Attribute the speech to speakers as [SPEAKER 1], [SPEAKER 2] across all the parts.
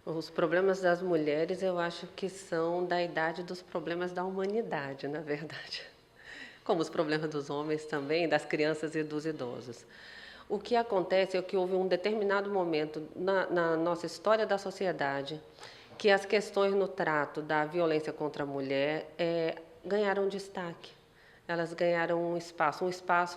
[SPEAKER 1] Os problemas das mulheres, eu acho que são da idade dos problemas da humanidade, na verdade. Como os problemas dos homens também, das crianças e dos idosos. O que acontece é que houve um determinado momento na nossa história da sociedade que as questões no trato da violência contra a mulher ganharam destaque. Elas ganharam um espaço,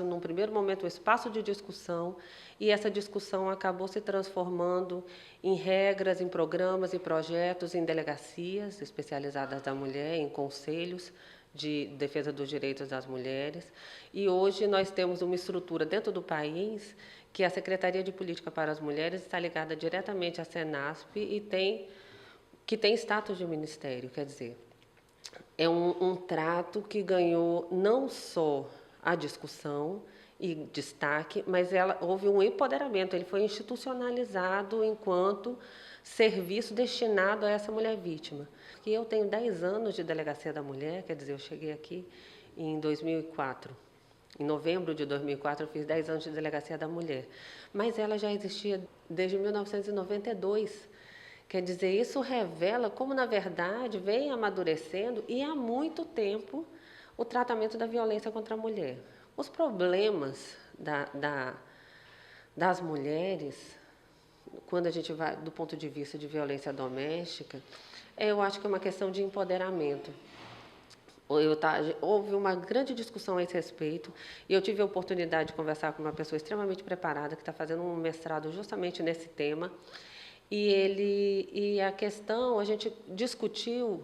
[SPEAKER 1] num primeiro momento, um espaço de discussão, e essa discussão acabou se transformando em regras, em programas e projetos, em delegacias especializadas da mulher, em conselhos de defesa dos direitos das mulheres. E hoje nós temos uma estrutura dentro do país que a Secretaria de Política para as Mulheres está ligada diretamente à Senasp e que tem status de ministério, quer dizer, é um trato que ganhou não só a discussão e destaque, mas houve um empoderamento, ele foi institucionalizado enquanto serviço destinado a essa mulher vítima. E eu tenho 10 anos de Delegacia da Mulher, quer dizer, eu cheguei aqui em 2004. Em novembro de 2004, eu fiz 10 anos de Delegacia da Mulher. Mas ela já existia desde 1992. Quer dizer, isso revela como, na verdade, vem amadurecendo e há muito tempo o tratamento da violência contra a mulher. Os problemas das mulheres, quando a gente vai do ponto de vista de violência doméstica, eu acho que é uma questão de empoderamento. Houve uma grande discussão a esse respeito e eu tive a oportunidade de conversar com uma pessoa extremamente preparada que está fazendo um mestrado justamente nesse tema. E a questão a gente discutiu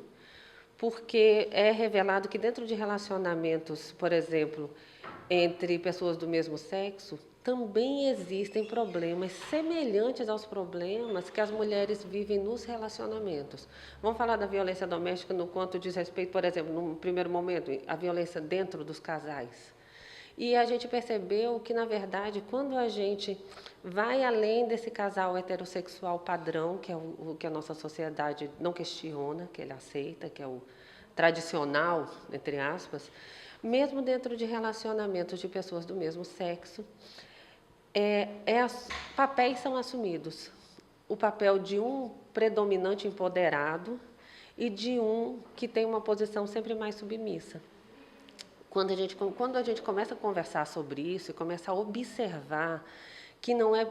[SPEAKER 1] porque é revelado que dentro de relacionamentos, por exemplo, entre pessoas do mesmo sexo, também existem problemas semelhantes aos problemas que as mulheres vivem nos relacionamentos. Vamos falar da violência doméstica no quanto diz respeito, por exemplo, no primeiro momento, a violência dentro dos casais. E a gente percebeu que, na verdade, quando a gente vai além desse casal heterossexual padrão, que é o que a nossa sociedade não questiona, que ele aceita, que é o tradicional, entre aspas, mesmo dentro de relacionamentos de pessoas do mesmo sexo, papéis são assumidos. O papel de um predominante empoderado e de um que tem uma posição sempre mais submissa. Quando a gente começa a conversar sobre isso e começa a observar que não é,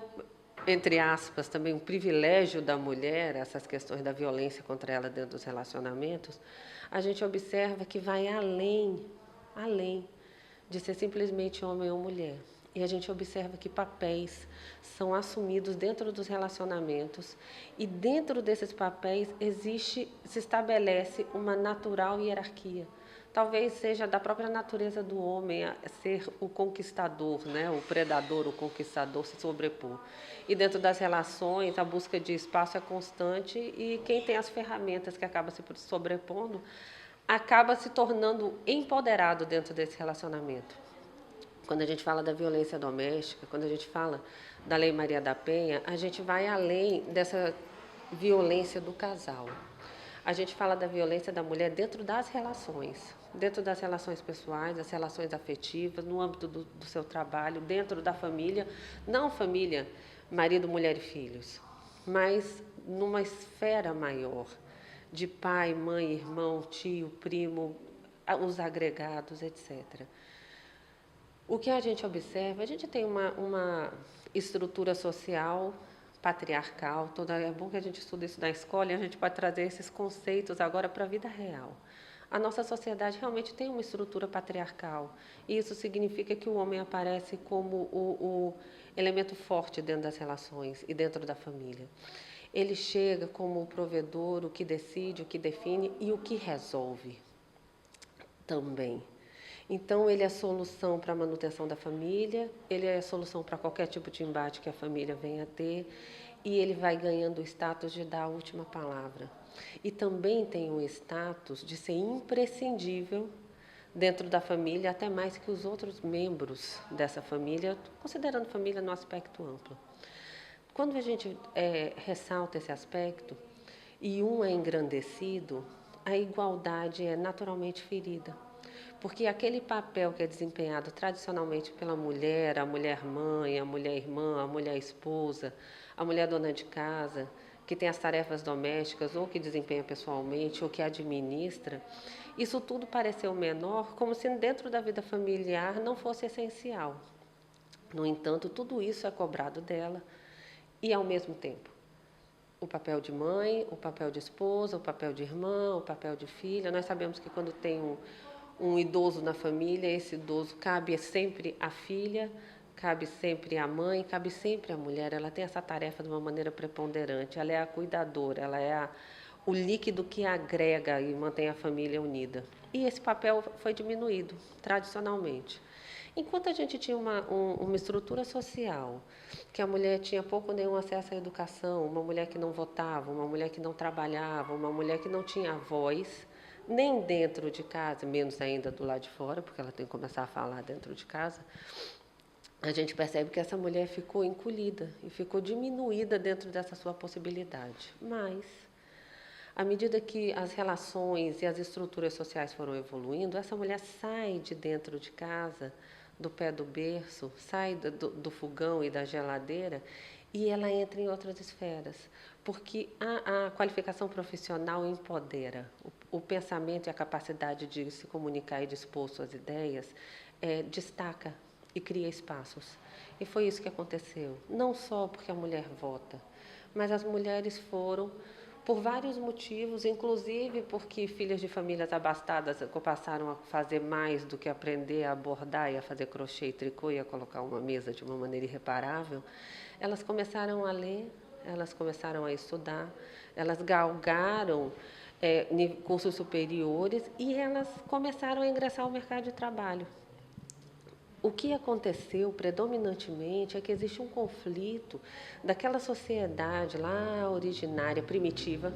[SPEAKER 1] entre aspas, também um privilégio da mulher, essas questões da violência contra ela dentro dos relacionamentos, a gente observa que vai além de ser simplesmente homem ou mulher. E a gente observa que papéis são assumidos dentro dos relacionamentos e dentro desses papéis se estabelece uma natural hierarquia. Talvez seja da própria natureza do homem ser o conquistador, né? O predador, o conquistador, se sobrepor. E dentro das relações, a busca de espaço é constante e quem tem as ferramentas que acaba se sobrepondo, acaba se tornando empoderado dentro desse relacionamento. Quando a gente fala da violência doméstica, quando a gente fala da Lei Maria da Penha, a gente vai além dessa violência do casal. A gente fala da violência da mulher dentro das relações pessoais, das relações afetivas, no âmbito do seu trabalho, dentro da família, não família, marido, mulher e filhos, mas numa esfera maior, de pai, mãe, irmão, tio, primo, os agregados, etc. O que a gente observa, a gente tem uma estrutura social patriarcal, é bom que a gente estude isso na escola e a gente pode trazer esses conceitos agora para a vida real. A nossa sociedade realmente tem uma estrutura patriarcal e isso significa que o homem aparece como o elemento forte dentro das relações e dentro da família. Ele chega como o provedor, o que decide, o que define e o que resolve também. Então, ele é a solução para a manutenção da família, ele é a solução para qualquer tipo de embate que a família venha a ter, e ele vai ganhando o status de dar a última palavra. E também tem o status de ser imprescindível dentro da família, até mais que os outros membros dessa família, considerando família no aspecto amplo. Quando a gente ressalta esse aspecto, e um é engrandecido, a igualdade é naturalmente ferida. Porque aquele papel que é desempenhado tradicionalmente pela mulher, a mulher mãe, a mulher irmã, a mulher esposa, a mulher dona de casa, que tem as tarefas domésticas, ou que desempenha pessoalmente, ou que administra, isso tudo pareceu menor, como se dentro da vida familiar não fosse essencial. No entanto, tudo isso é cobrado dela e, ao mesmo tempo, o papel de mãe, o papel de esposa, o papel de irmã, o papel de filha. Nós sabemos que quando tem um idoso na família, esse idoso cabe sempre à filha, cabe sempre à mãe, cabe sempre à mulher. Ela tem essa tarefa de uma maneira preponderante. Ela é a cuidadora, ela é o líquido que agrega e mantém a família unida. E esse papel foi diminuído, tradicionalmente. Enquanto a gente tinha uma estrutura social, que a mulher tinha pouco ou nenhum acesso à educação, uma mulher que não votava, uma mulher que não trabalhava, uma mulher que não tinha voz, nem dentro de casa, menos ainda do lado de fora, porque ela tem que começar a falar dentro de casa, a gente percebe que essa mulher ficou encolhida e ficou diminuída dentro dessa sua possibilidade. Mas, à medida que as relações e as estruturas sociais foram evoluindo, essa mulher sai de dentro de casa, do pé do berço, sai do fogão e da geladeira e ela entra em outras esferas, porque a qualificação profissional empodera, o pensamento e a capacidade de se comunicar e de expor suas ideias destaca e cria espaços. E foi isso que aconteceu, não só porque a mulher vota, mas as mulheres foram por vários motivos, inclusive porque filhas de famílias abastadas passaram a fazer mais do que aprender a bordar e a fazer crochê e tricô e a colocar uma mesa de uma maneira irreparável. Elas começaram a ler, elas começaram a estudar, elas galgaram cursos superiores e elas começaram a ingressar ao mercado de trabalho. O que aconteceu predominantemente é que existe um conflito daquela sociedade lá originária, primitiva,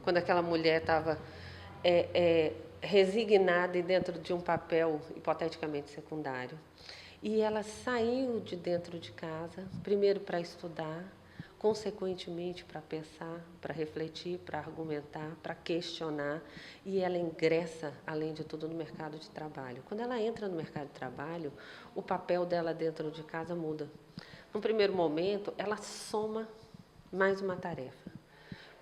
[SPEAKER 1] quando aquela mulher estava resignada e dentro de um papel hipoteticamente secundário. E ela saiu de dentro de casa, primeiro para estudar, consequentemente para pensar, para refletir, para argumentar, para questionar, e ela ingressa, além de tudo, no mercado de trabalho. Quando ela entra no mercado de trabalho, o papel dela dentro de casa muda. No primeiro momento, ela soma mais uma tarefa,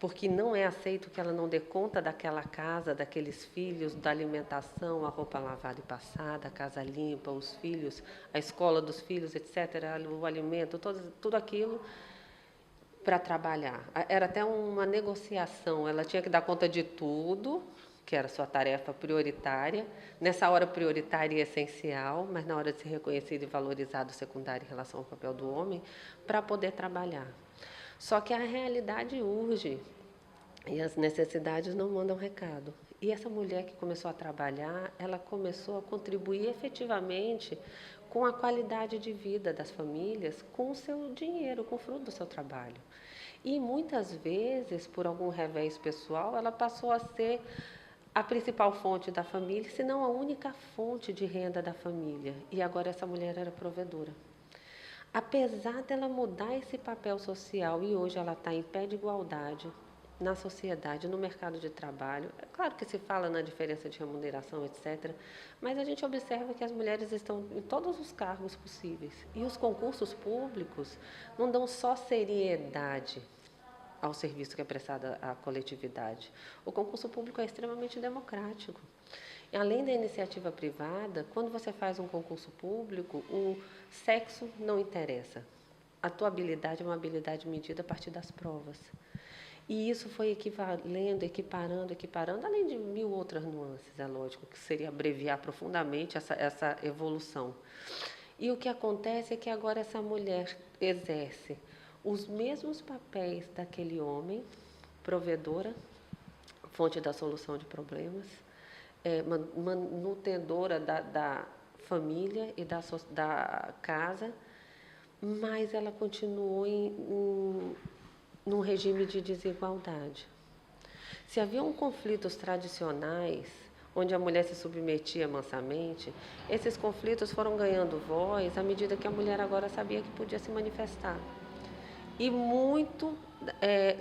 [SPEAKER 1] porque não é aceito que ela não dê conta daquela casa, daqueles filhos, da alimentação, a roupa lavada e passada, a casa limpa, os filhos, a escola dos filhos, etc., o alimento, tudo aquilo para trabalhar. Era até uma negociação, ela tinha que dar conta de tudo, que era sua tarefa prioritária, nessa hora prioritária e essencial, mas na hora de ser reconhecido e valorizado secundário em relação ao papel do homem, para poder trabalhar. Só que a realidade urge e as necessidades não mandam recado. E essa mulher que começou a trabalhar, ela começou a contribuir efetivamente com a qualidade de vida das famílias, com o seu dinheiro, com o fruto do seu trabalho. E muitas vezes, por algum revés pessoal, ela passou a ser a principal fonte da família, se não a única fonte de renda da família. E agora essa mulher era provedora. Apesar dela mudar esse papel social e hoje ela está em pé de igualdade na sociedade, no mercado de trabalho, é claro que se fala na diferença de remuneração, etc., mas a gente observa que as mulheres estão em todos os cargos possíveis. E os concursos públicos não dão só seriedade ao serviço que é prestado à coletividade. O concurso público é extremamente democrático. E, além da iniciativa privada, quando você faz um concurso público, o sexo não interessa. A tua habilidade é uma habilidade medida a partir das provas. E isso foi equivalendo, equiparando, além de mil outras nuances, é lógico, que seria abreviar profundamente essa evolução. E o que acontece é que agora essa mulher exerce os mesmos papéis daquele homem, provedora, fonte da solução de problemas, manutedora da família e da casa, mas ela continuou num regime de desigualdade. Se haviam conflitos tradicionais, onde a mulher se submetia mansamente, esses conflitos foram ganhando voz à medida que a mulher agora sabia que podia se manifestar. E muito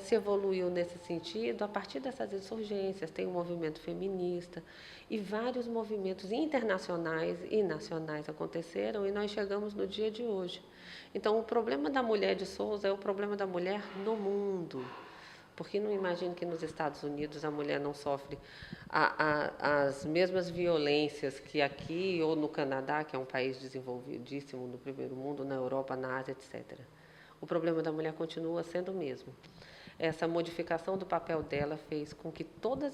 [SPEAKER 1] se evoluiu nesse sentido a partir dessas insurgências. Tem o movimento feminista e vários movimentos internacionais e nacionais aconteceram e nós chegamos no dia de hoje. Então, o problema da mulher de Souza é o problema da mulher no mundo. Porque não imagino que nos Estados Unidos a mulher não sofre as mesmas violências que aqui ou no Canadá, que é um país desenvolvidíssimo no primeiro mundo, na Europa, na Ásia, etc. O problema da mulher continua sendo o mesmo. Essa modificação do papel dela fez com que toda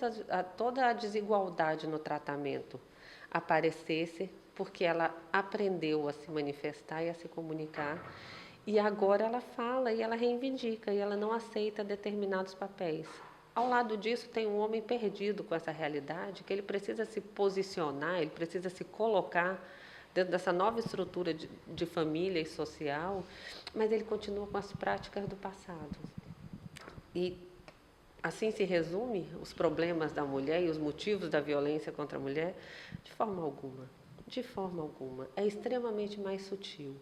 [SPEAKER 1] a desigualdade no tratamento aparecesse, porque ela aprendeu a se manifestar e a se comunicar, e agora ela fala e ela reivindica, e ela não aceita determinados papéis. Ao lado disso, tem um homem perdido com essa realidade, que ele precisa se posicionar, ele precisa se colocar dentro dessa nova estrutura de família e social, mas ele continua com as práticas do passado. E assim se resume os problemas da mulher e os motivos da violência contra a mulher? De forma alguma. De forma alguma. É extremamente mais sutil.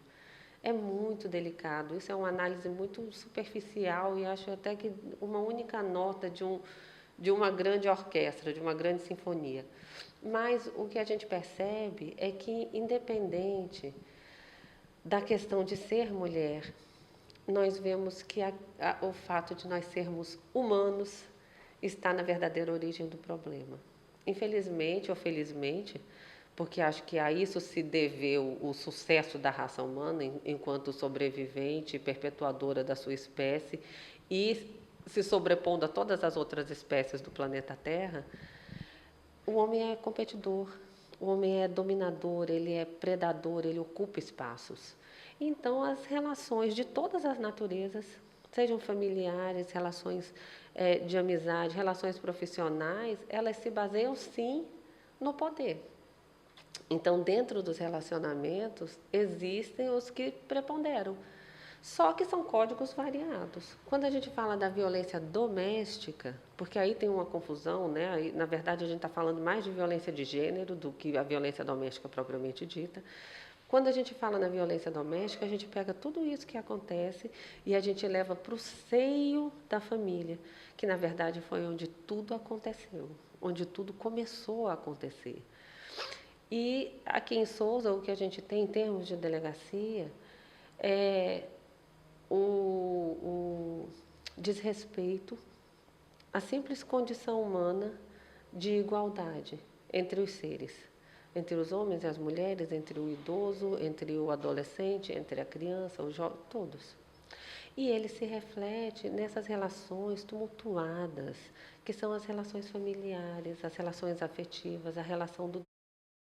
[SPEAKER 1] É muito delicado. Isso é uma análise muito superficial e acho até que uma única nota de uma grande orquestra, de uma grande sinfonia. Mas o que a gente percebe é que, independente da questão de ser mulher, nós vemos que o fato de nós sermos humanos está na verdadeira origem do problema. Infelizmente ou felizmente, porque acho que a isso se deveu o sucesso da raça humana enquanto sobrevivente e perpetuadora da sua espécie e se sobrepondo a todas as outras espécies do planeta Terra, o homem é competidor, o homem é dominador, ele é predador, ele ocupa espaços. Então, as relações de todas as naturezas, sejam familiares, relações de amizade, relações profissionais, elas se baseiam, sim, no poder. Então, dentro dos relacionamentos, existem os que preponderam. Só que são códigos variados. Quando a gente fala da violência doméstica, porque aí tem uma confusão, né? Aí, na verdade, a gente está falando mais de violência de gênero do que a violência doméstica propriamente dita. Quando a gente fala na violência doméstica, a gente pega tudo isso que acontece e a gente leva para o seio da família, que na verdade foi onde tudo aconteceu, onde tudo começou a acontecer. E aqui em Sousa, o que a gente tem em termos de delegacia é o desrespeito à simples condição humana de igualdade entre os seres, entre os homens e as mulheres, entre o idoso, entre o adolescente, entre a criança, o jovem, todos. E ele se reflete nessas relações tumultuadas, que são as relações familiares, as relações afetivas, a relação do